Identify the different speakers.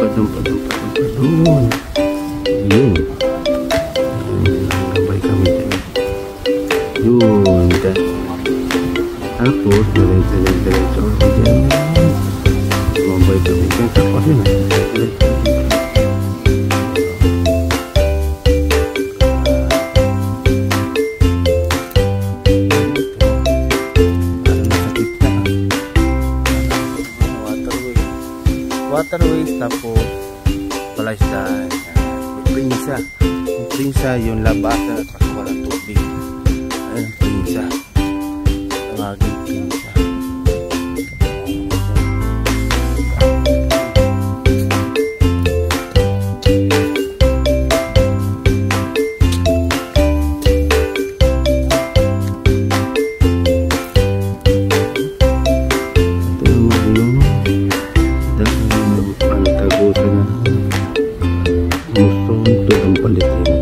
Speaker 1: Doon. Yun. Gabay kami dyan. Yun. Tapos, diretso. Dyan. Gabay kami dyan. Tapos yun. Diretso. Waterways, tapos palaisdaan. Prinsa yung labasa kasi walang tubig. Ayun, Prinsa. Tawagin Prinsa. Muson to ang palitin.